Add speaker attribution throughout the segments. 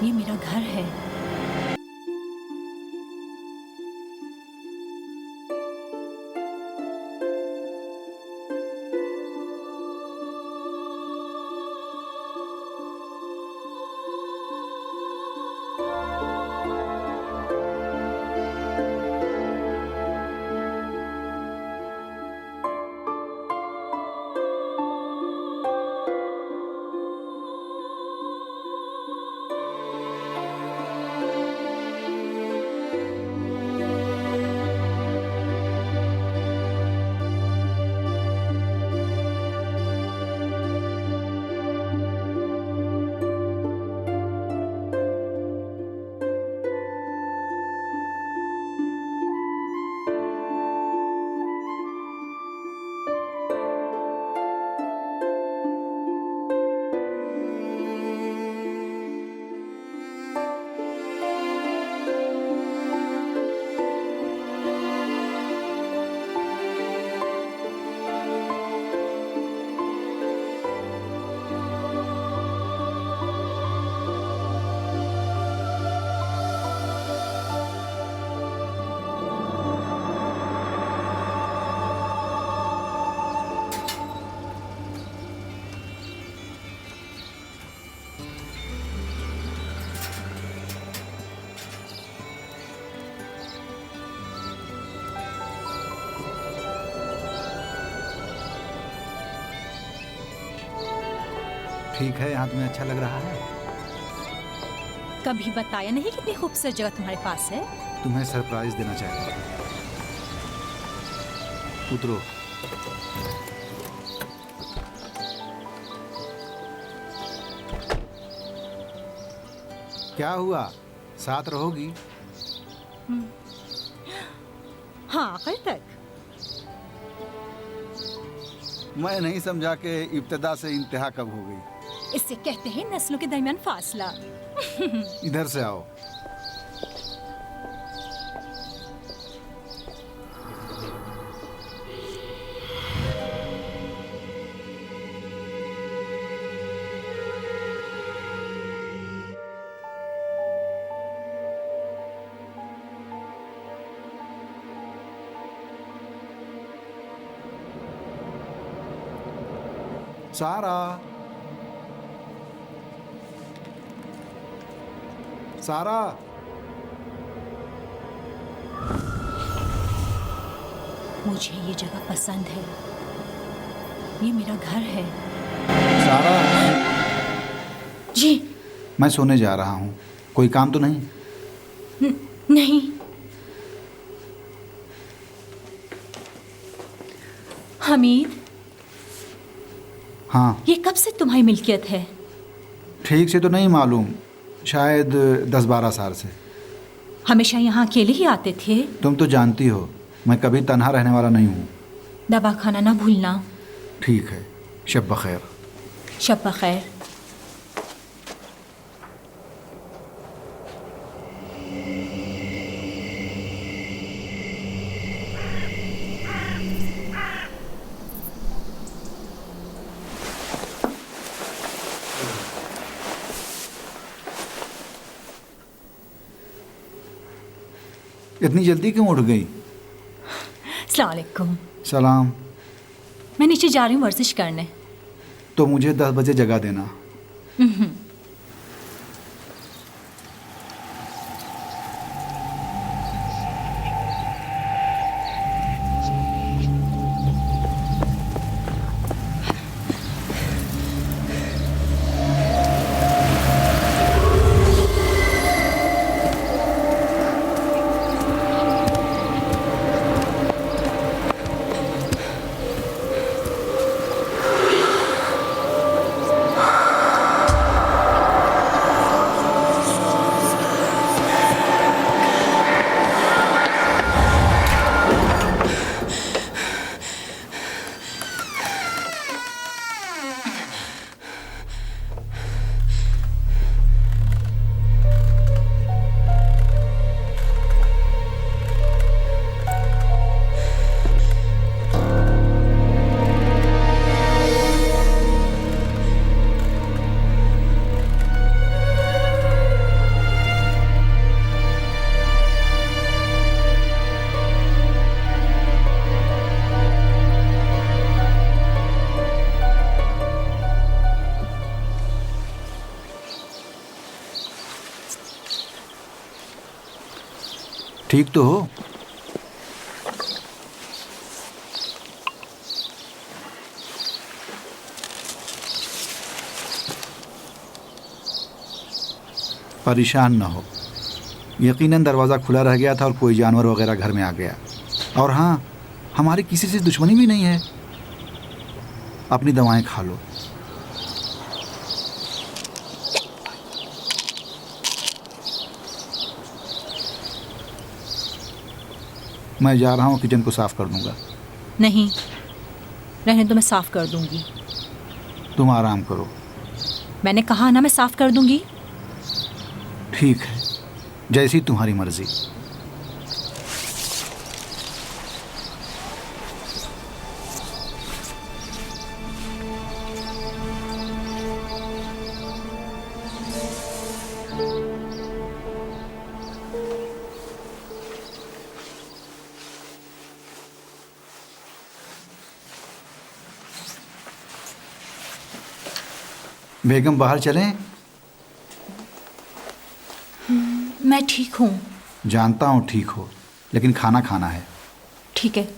Speaker 1: ये मेरा घर है।
Speaker 2: ठीक है, यहाँ तुम्हें अच्छा लग रहा है?
Speaker 1: कभी बताया नहीं कितनी खूबसूरत जगह तुम्हारे पास है।
Speaker 2: तुम्हें सरप्राइज देना चाहता हूँ। उतरो। क्या हुआ, साथ रहोगी?
Speaker 1: हाँ, आखिर तक।
Speaker 2: मैं नहीं समझा कि इब्तिदा से इंतहा कब हो गई।
Speaker 1: इससे कहते हैं नस्लों के दरमियान फासला।
Speaker 2: इधर से आओ। सारा, सारा,
Speaker 1: मुझे ये जगह पसंद है। ये मेरा घर है।
Speaker 2: सारा,
Speaker 1: जी।
Speaker 2: मैं सोने जा रहा हूँ। कोई काम तो नहीं?
Speaker 1: नहीं। हमीद,
Speaker 2: हाँ।
Speaker 1: ये कब से तुम्हारी मिल्कियत है?
Speaker 2: ठीक से तो नहीं मालूम, शायद 10-12 साल से।
Speaker 1: हमेशा यहाँ अकेले ही आते थे?
Speaker 2: तुम तो जानती हो मैं कभी तन्हा रहने वाला नहीं हूँ।
Speaker 1: दवा खाना ना भूलना।
Speaker 2: ठीक है, शब बखैर।
Speaker 1: शब बखैर।
Speaker 2: इतनी जल्दी क्यों उठ गई?
Speaker 1: अस्सलाम वालेकुम।
Speaker 2: सलाम।
Speaker 1: मैं नीचे जा रही हूँ वर्जिश करने।
Speaker 2: तो मुझे 10 बजे जगा देना। ठीक तो हो? परेशान ना हो। यकीनन दरवाज़ा खुला रह गया था और कोई जानवर वगैरह घर में आ गया। और हाँ, हमारी किसी से दुश्मनी भी नहीं है। अपनी दवाएं खा लो। मैं जा रहा हूँ, किचन को साफ कर दूंगा।
Speaker 1: नहीं, रहने दो, मैं साफ कर दूंगी।
Speaker 2: तुम आराम करो।
Speaker 1: मैंने कहा ना, मैं साफ कर दूंगी।
Speaker 2: ठीक है, जैसी तुम्हारी मर्जी। बेगम बाहर चलें?
Speaker 1: मैं ठीक हूँ।
Speaker 2: जानता हूँ ठीक हो, लेकिन खाना खाना है।
Speaker 1: ठीक है।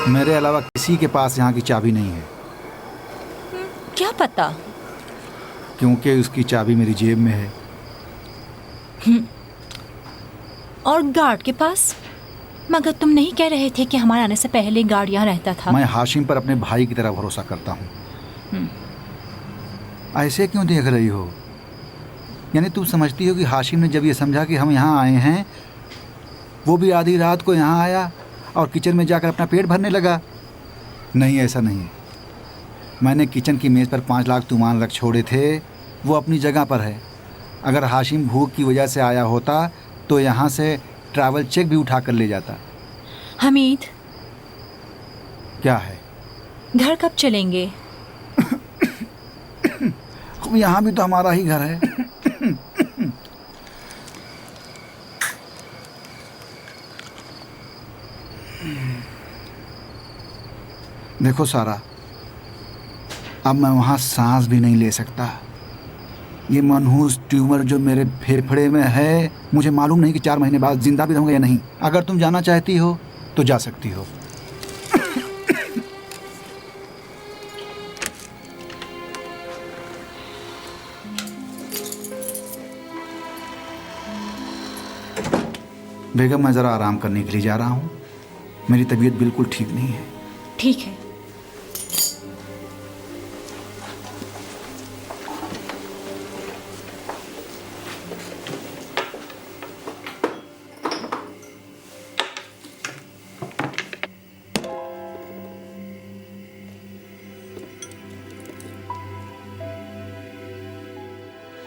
Speaker 2: मेरे अलावा किसी के पास यहाँ की चाबी नहीं है।
Speaker 1: क्या पता?
Speaker 2: क्योंकि उसकी चाबी मेरी जेब में है।
Speaker 1: और गार्ड के पास? मगर तुम नहीं कह रहे थे कि हमारे आने से पहले गार्ड यहाँ रहता था?
Speaker 2: मैं हाशिम पर अपने भाई की तरह भरोसा करता हूँ। ऐसे क्यों देख रही हो? यानी तुम समझती हो कि हाशिम ने जब ये समझा कि हम यहाँ आए हैं, वो भी आधी रात को यहाँ आया और किचन में जाकर अपना पेट भरने लगा? नहीं, ऐसा नहीं। मैंने किचन की मेज़ पर 5 लाख तुमान रख छोड़े थे, वो अपनी जगह पर है। अगर हाशिम भूख की वजह से आया होता तो यहाँ से ट्रैवल चेक भी उठा कर ले जाता।
Speaker 1: हमीद,
Speaker 2: क्या है?
Speaker 1: घर कब चलेंगे?
Speaker 2: यहाँ भी तो हमारा ही घर है। देखो सारा, अब मैं वहाँ सांस भी नहीं ले सकता। ये मनहूस ट्यूमर जो मेरे फेफड़े में है, मुझे मालूम नहीं कि 4 महीने बाद जिंदा भी रहूँगा या नहीं। अगर तुम जाना चाहती हो तो जा सकती हो। बेगम, मैं ज़रा आराम करने के लिए जा रहा हूँ। मेरी तबीयत बिल्कुल ठीक नहीं है।
Speaker 1: ठीक है।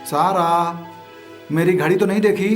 Speaker 2: सारा, मेरी घड़ी तो नहीं देखी?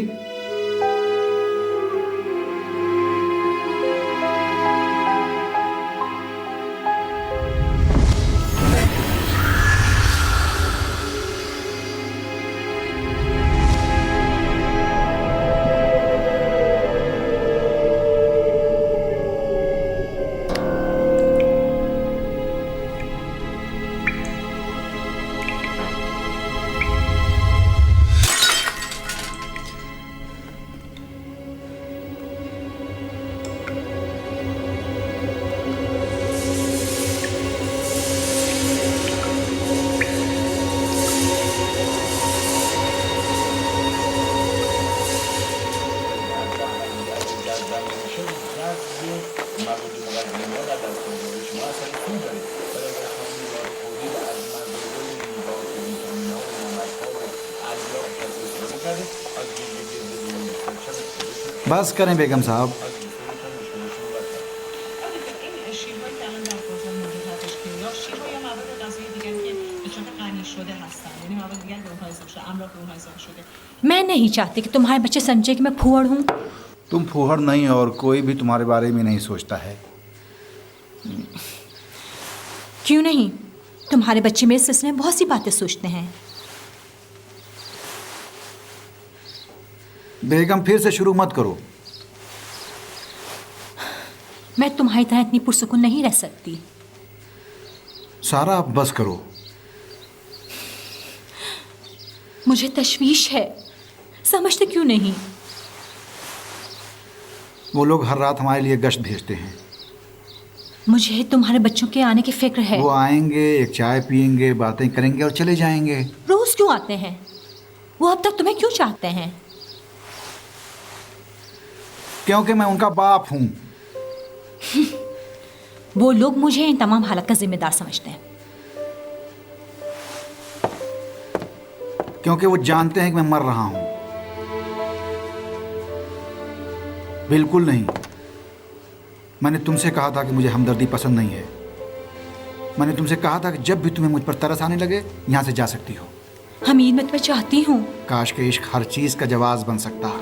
Speaker 2: बस करें बेगम साहब।
Speaker 1: मैं नहीं चाहती कि तुम्हारे बच्चे समझे कि मैं फूहड़ हूँ।
Speaker 2: तुम फूहड़ नहीं, और कोई भी तुम्हारे बारे में नहीं सोचता है।
Speaker 1: क्यों नहीं? तुम्हारे बच्चे मेरे सिलसिले में बहुत सी बातें सोचते हैं।
Speaker 2: बेगम, फिर से शुरू मत करो।
Speaker 1: मैं तुम्हारी तरह इतनी पुरसुकून नहीं रह सकती।
Speaker 2: सारा आप बस करो।
Speaker 1: मुझे तशवीश है, समझते क्यों नहीं?
Speaker 2: वो लोग हर रात हमारे लिए गश्त भेजते हैं।
Speaker 1: मुझे तुम्हारे बच्चों के आने की फिक्र है।
Speaker 2: वो आएंगे, एक चाय पियेंगे, बातें करेंगे और चले जाएंगे।
Speaker 1: रोज क्यों आते हैं? वो अब तक तुम्हें क्यों चाहते हैं?
Speaker 2: क्योंकि मैं उनका बाप हूँ।
Speaker 1: वो लोग मुझे इन तमाम हालत का जिम्मेदार समझते हैं।
Speaker 2: क्योंकि वो जानते हैं कि मैं मर रहा हूँ। बिल्कुल नहीं। मैंने तुमसे कहा था कि मुझे हमदर्दी पसंद नहीं है। मैंने तुमसे कहा था कि जब भी तुम्हें मुझ पर तरस आने लगे यहाँ से जा सकती हो।
Speaker 1: हमीद, मैं तुम्हें चाहती हूँ।
Speaker 2: काश के इश्क हर चीज का जवाब बन सकता।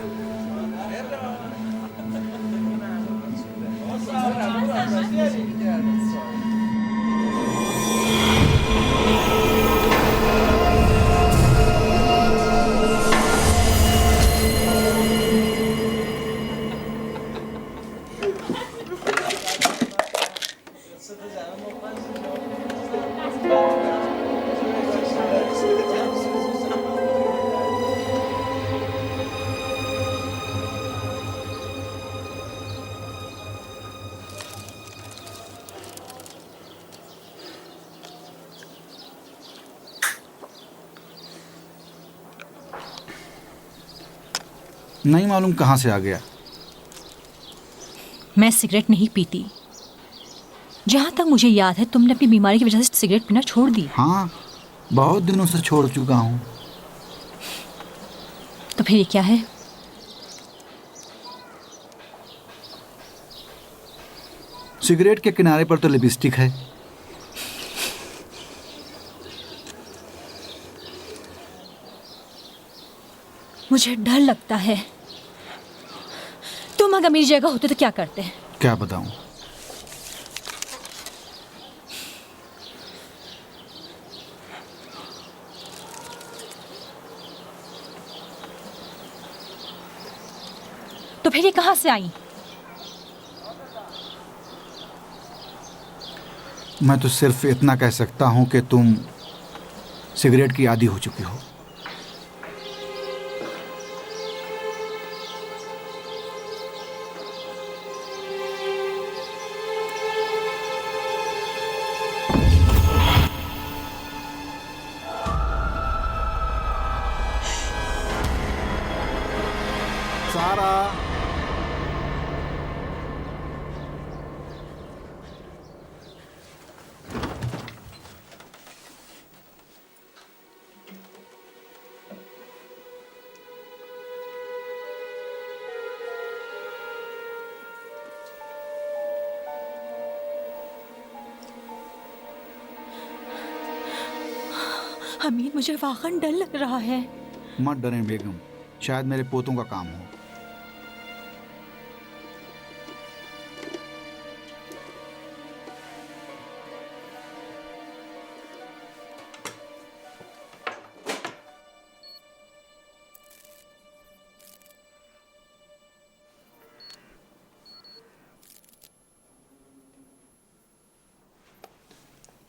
Speaker 2: नहीं मालूम कहाँ से आ गया।
Speaker 1: मैं सिगरेट नहीं पीती। जहाँ तक मुझे याद है तुमने अपनी बीमारी की वजह से सिगरेट पीना छोड़ दी।
Speaker 2: हाँ, बहुत दिनों से छोड़ चुका हूँ।
Speaker 1: तो फिर ये क्या है?
Speaker 2: सिगरेट के किनारे पर तो लिपस्टिक है।
Speaker 1: मुझे डर लगता है। तुम अगर मेरी जगह होते तो क्या करते?
Speaker 2: क्या बताऊं?
Speaker 1: तो फिर ये कहाँ से आई?
Speaker 2: मैं तो सिर्फ इतना कह सकता हूं कि तुम सिगरेट की आदी हो चुकी हो। सारा,
Speaker 1: हमीद, मुझे वाकई डर लग रहा है।
Speaker 2: मत डरें बेगम, शायद मेरे पोतों का काम हो।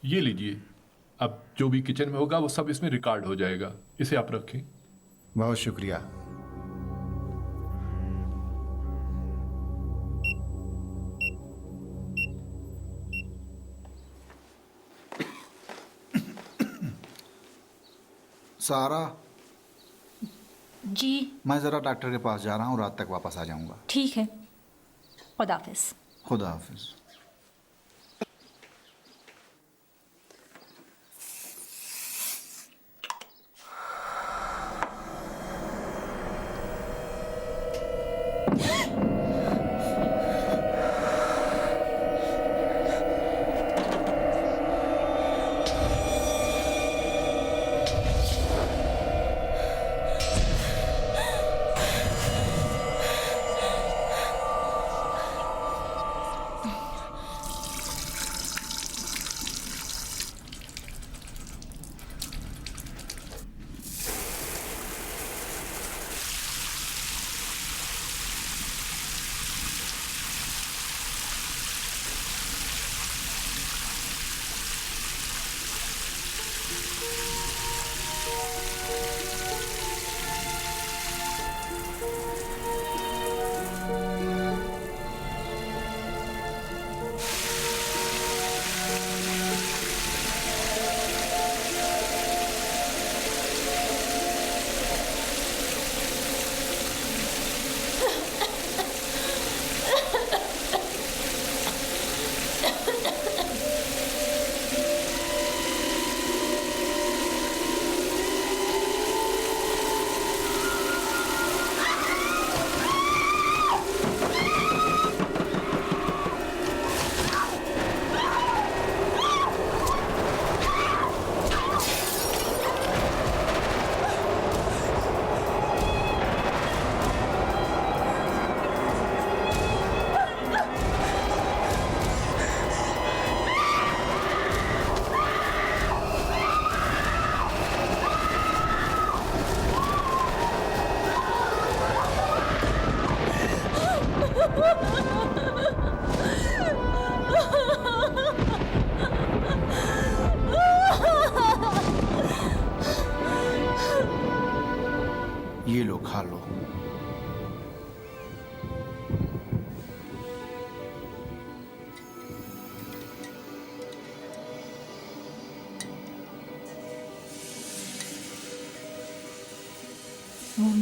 Speaker 3: ये लीजिए। अब जो भी किचन में होगा वो सब इसमें रिकॉर्ड हो जाएगा। इसे आप रखें।
Speaker 2: बहुत शुक्रिया। सारा,
Speaker 1: जी
Speaker 2: मैं ज़रा डॉक्टर के पास जा रहा हूँ, रात तक वापस आ जाऊँगा।
Speaker 1: ठीक है, खुदा हाफिज।
Speaker 2: खुदा हाफिज।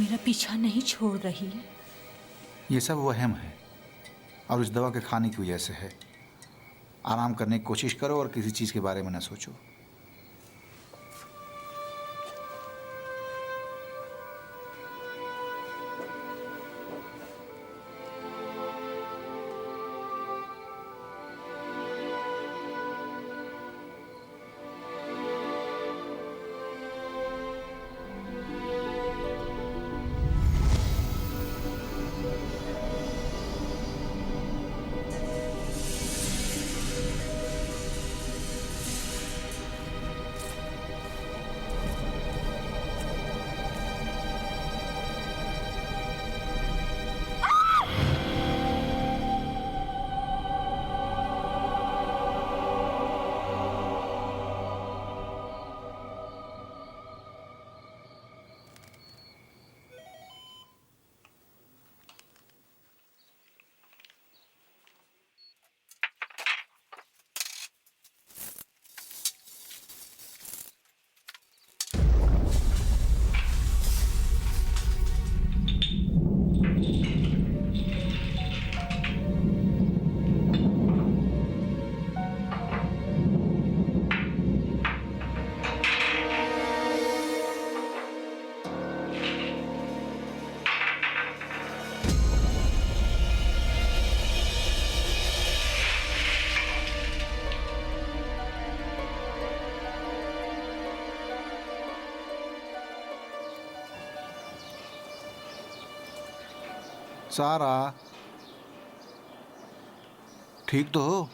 Speaker 1: मेरा पीछा नहीं छोड़ रही।
Speaker 2: ये सब वहम है और इस दवा के खाने की वजह से है। आराम करने की कोशिश करो और किसी चीज़ के बारे में न सोचो। सारा, ठीक तो हो?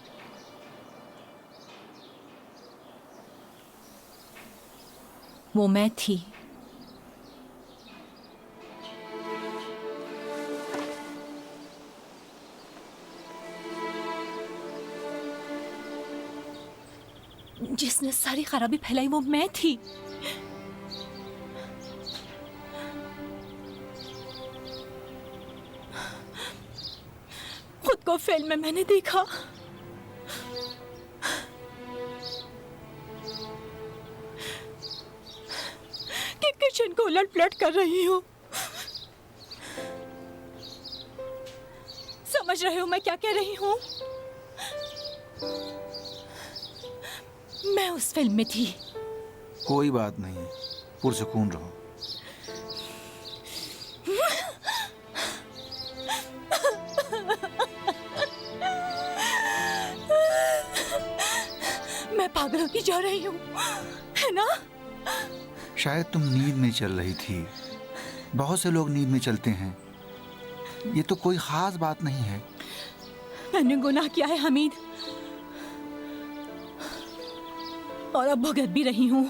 Speaker 1: वो मैं थी। जिसने सारी खराबी फैलाई वो मैं थी। खुद को फिल्म में मैंने देखा। कि किचन को उलट पलट कर रही हूँ। समझ रहे हो मैं क्या कह रही हूँ? मैं उस फिल्म में थी।
Speaker 2: कोई बात नहीं, पुरसुकून रहो।
Speaker 1: मैं पागल होती जा रही हूँ, है ना?
Speaker 2: शायद तुम नींद में चल रही थी। बहुत से लोग नींद में चलते हैं। ये तो कोई खास बात नहीं है।
Speaker 1: मैंने गुनाह किया है हमीद, और अब भुगत भी रही हूँ।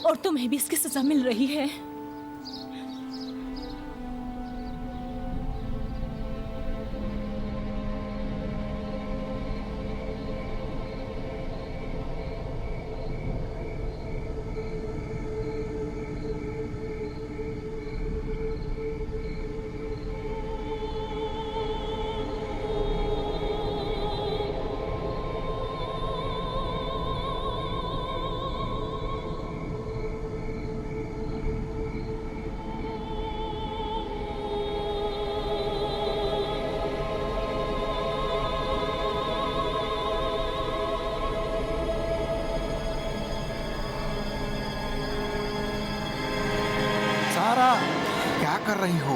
Speaker 1: और तुम्हें भी इसकी सजा मिल रही है।
Speaker 2: सारा, क्या कर रही हो?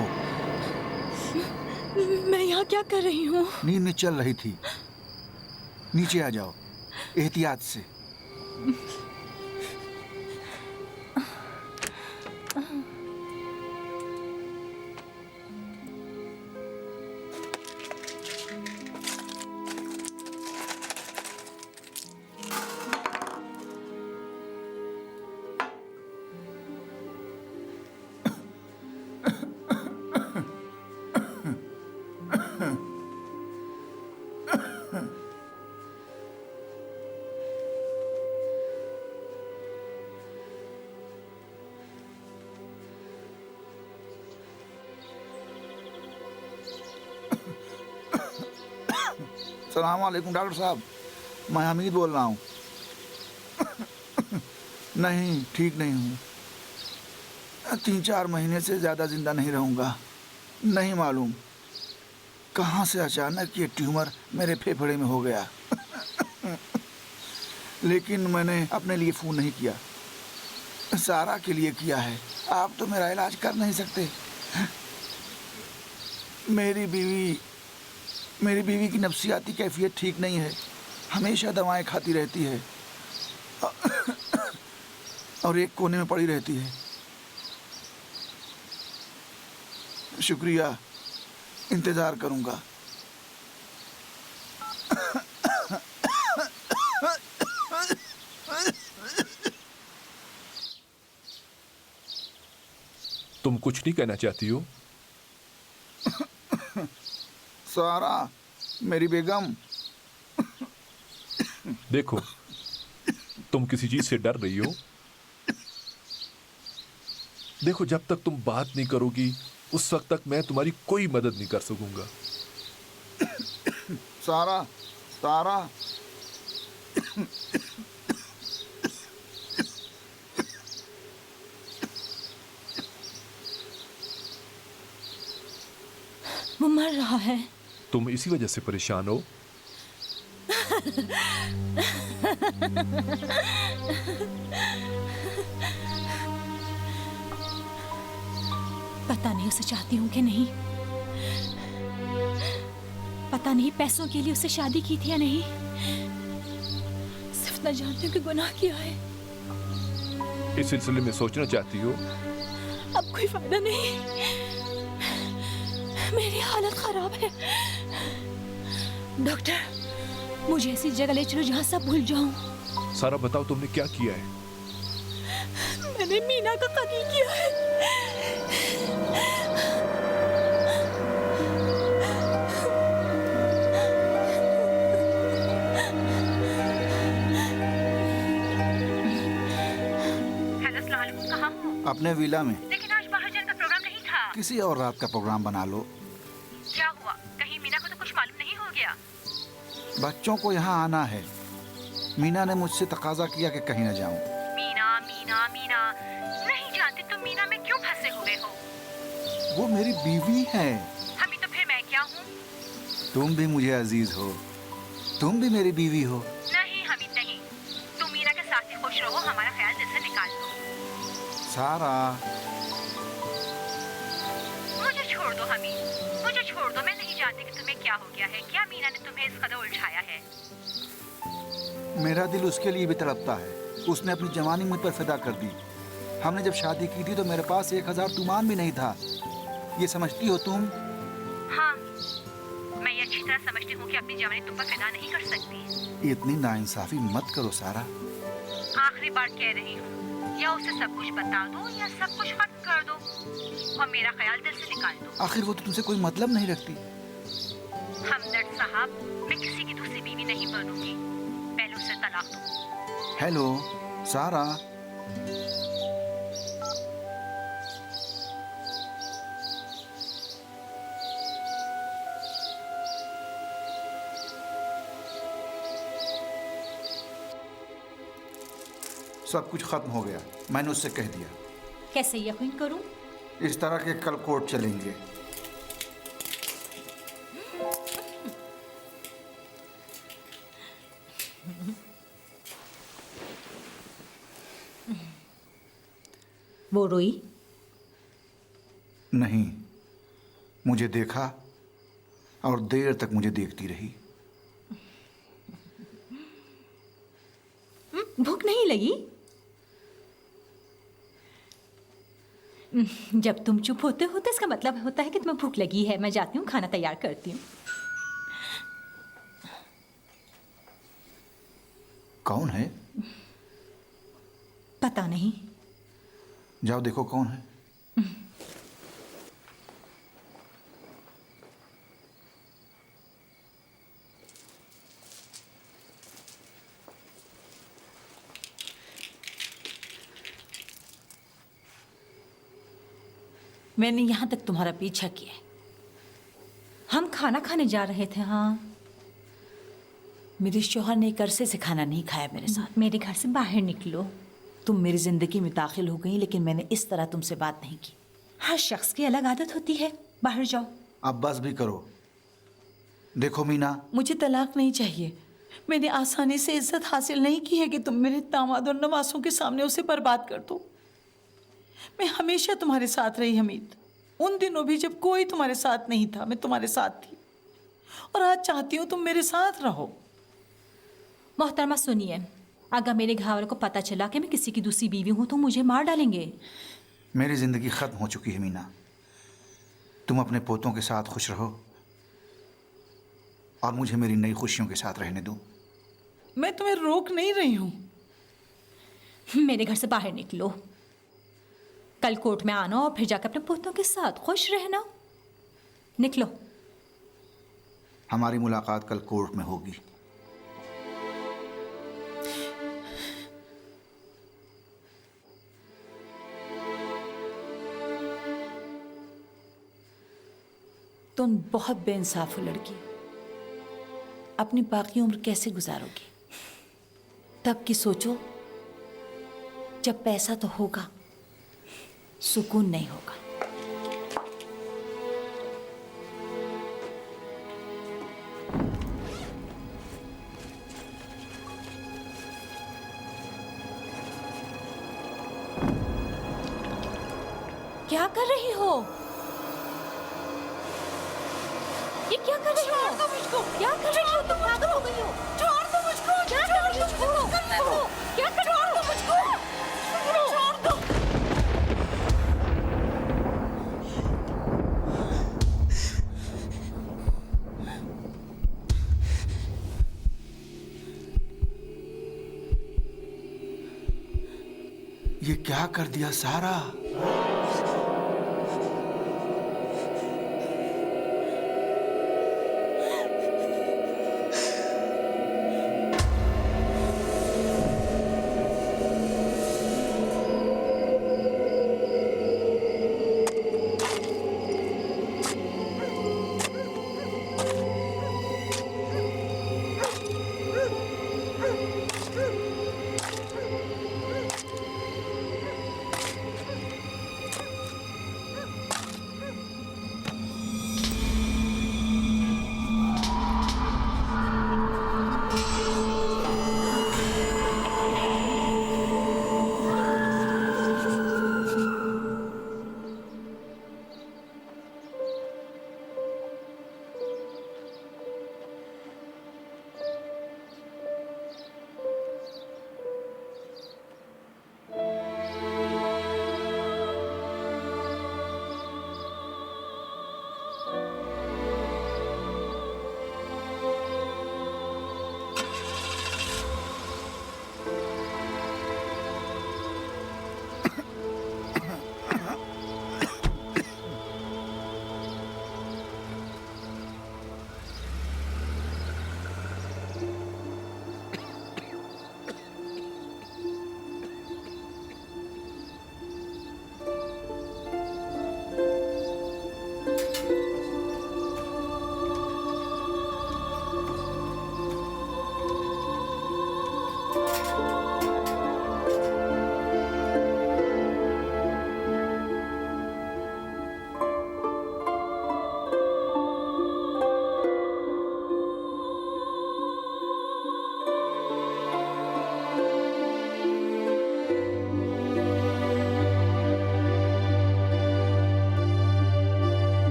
Speaker 1: मैं यहाँ क्या कर रही हूँ?
Speaker 2: नींद में चल रही थी। नीचे आ जाओ, एहतियात से। सलाम वालेकुम डॉक्टर साहब, मैं हमीद बोल रहा हूँ। नहीं, ठीक नहीं हूँ। 3-4 महीने से ज़्यादा जिंदा नहीं रहूँगा। नहीं मालूम कहाँ से अचानक ये ट्यूमर मेरे फेफड़े में हो गया। लेकिन मैंने अपने लिए फ़ोन नहीं किया, सारा के लिए किया है। आप तो मेरा इलाज कर नहीं सकते। मेरी बीवी की नफ्सियाती कैफियत ठीक नहीं है, हमेशा दवाएं खाती रहती है और एक कोने में पड़ी रहती है। शुक्रिया, इंतज़ार करूँगा।
Speaker 3: तुम कुछ नहीं कहना चाहती हो?
Speaker 2: सारा, मेरी बेगम।
Speaker 3: देखो, तुम किसी चीज से डर रही हो। देखो, जब तक तुम बात नहीं करोगी उस वक्त तक मैं तुम्हारी कोई मदद नहीं कर सकूंगा।
Speaker 2: सारा, सारा।
Speaker 1: वो मर रहा है।
Speaker 3: तुम इसी वजह से परेशान हो?
Speaker 1: पता नहीं उसे चाहती हूँ कि नहीं, पता नहीं पैसों के लिए उससे शादी की थी या नहीं। सिर्फ न जानती हूँ कि गुनाह किया है।
Speaker 3: इस सिलसिले में सोचना चाहती हो?
Speaker 1: अब कोई फायदा नहीं, मेरी हालत खराब है। डॉक्टर, मुझे ऐसी जगह ले चलो जहाँ सब भूल जाऊं।
Speaker 3: सारा, बताओ तुमने क्या किया है?
Speaker 1: मैंने मीना का कत्ल किया है।
Speaker 4: हेलो, अस्सलाम वालेकुम। कहाँ हो?
Speaker 2: अपने विला में।
Speaker 4: लेकिन आज बाहर जाने का प्रोग्राम नहीं था।
Speaker 2: किसी और रात का प्रोग्राम बना लो।
Speaker 4: क्या हुआ? कहीं मीना को तो कुछ मालूम नहीं हो गया?
Speaker 2: बच्चों को यहाँ आना है। मीना ने मुझसे तकाजा किया कि कहीं न जाऊं।
Speaker 4: मीना मीना मीना, नहीं जानती तुम मीना में क्यों फंसे हुए हो?
Speaker 2: वो मेरी बीवी है।
Speaker 4: हमी तो फिर मैं क्या हूँ?
Speaker 2: तुम भी मुझे अजीज हो, तुम भी मेरी बीवी हो।
Speaker 4: नहीं हमी नहीं, तुम मीना के साथ ही खुश रहो, हमारा ख्याल दिल से निकाल दो।
Speaker 2: सारा,
Speaker 4: मुझे छोड़ दो हमी, मुझे छोड़ दो। मैं नहीं जानती कि तुम्हें क्या हो गया है। क्या मीना ने तुम्हें इस कदर उलझाया है?
Speaker 2: मेरा दिल उसके लिए भी तड़पता है। उसने अपनी जवानी मुझ पर फिदा कर दी। हमने जब शादी की थी तो मेरे पास 1000 तुमान भी नहीं था। ये समझती हो तुम?
Speaker 4: हाँ, मैं ये अच्छी तरह समझती हूँ कि अपनी जवानी तुम पर फिदा नहीं कर सकती।
Speaker 2: इतनी नाइंसाफी मत करो सारा।
Speaker 4: आखिरी बार कह रही हूँ, या उसे सब कुछ बता दो या सब कुछ खत्म कर दो और मेरा ख्याल दिल से निकाल दो।
Speaker 2: आखिर वो तो तुमसे कोई मतलब नहीं रखती।
Speaker 4: हमदर्द साहब, मैं किसी की दूसरी बीवी नहीं बनूंगी। पहले उसे तलाक दो।
Speaker 2: हेलो सारा, सब कुछ खत्म हो गया। मैंने उससे कह दिया।
Speaker 1: कैसे यकीन करूं?
Speaker 2: इस तरह के कल कोर्ट चलेंगे।
Speaker 1: वो रोई?
Speaker 2: नहीं, मुझे देखा और देर तक मुझे देखती रही।
Speaker 1: भूख नहीं लगी? जब तुम चुप होते हो तो इसका मतलब होता है कि तुम्हें भूख लगी है। मैं जाती हूँ, खाना तैयार करती हूँ।
Speaker 2: कौन है?
Speaker 1: पता नहीं।
Speaker 2: जाओ देखो कौन है।
Speaker 1: मैंने यहाँ तक तुम्हारा पीछा किया। हम खाना खाने जा रहे थे। हाँ, मेरे शौहर ने एक अरसे से खाना नहीं खाया मेरे साथ। मेरे घर से बाहर निकलो।
Speaker 5: तुम मेरी जिंदगी में दाखिल हो गई, लेकिन मैंने इस तरह तुमसे बात नहीं की।
Speaker 1: हर शख्स की अलग आदत होती है। बाहर जाओ।
Speaker 2: अब बस भी करो। देखो मीना,
Speaker 5: मुझे तलाक नहीं चाहिए। मैंने आसानी से इज्जत हासिल नहीं की है कि तुम मेरे दामाद और नवासों के सामने उसे बर्बाद कर दो। मैं हमेशा तुम्हारे साथ रही हमीद। उन दिनों भी जब कोई तुम्हारे साथ नहीं था, मैं तुम्हारे साथ थी, और आज चाहती हूँ तुम मेरे साथ रहो।
Speaker 1: मोहतरमा सुनिए, अगर मेरे घर वालों को पता चला कि मैं किसी की दूसरी बीवी हूँ तो मुझे मार डालेंगे।
Speaker 2: मेरी ज़िंदगी ख़त्म हो चुकी है मीना। तुम अपने पोतों के साथ खुश रहो और मुझे मेरी नई खुशियों के साथ रहने दो।
Speaker 5: मैं तुम्हें रोक नहीं रही हूँ।
Speaker 1: मेरे घर से बाहर निकलो। कल कोर्ट में आना और फिर जाकर अपने पोतों के साथ खुश रहना। निकलो।
Speaker 2: हमारी मुलाकात कल कोर्ट में होगी।
Speaker 5: तुम बहुत बेइंसाफ हो लड़की। अपनी बाकी उम्र कैसे गुजारोगी? तब की सोचो जब पैसा तो होगा, सुकून नहीं होगा।
Speaker 1: क्या कर रही हो? ये क्या कर रही हो? छोड़ दो मुझको। क्या कर रही हो तुम? पागल हो गई हो? छोड़ दो मुझको। क्या कर रही हो? क्या कर रही हो? मुझको छोड़ दो।
Speaker 2: ये क्या कर दिया सारा?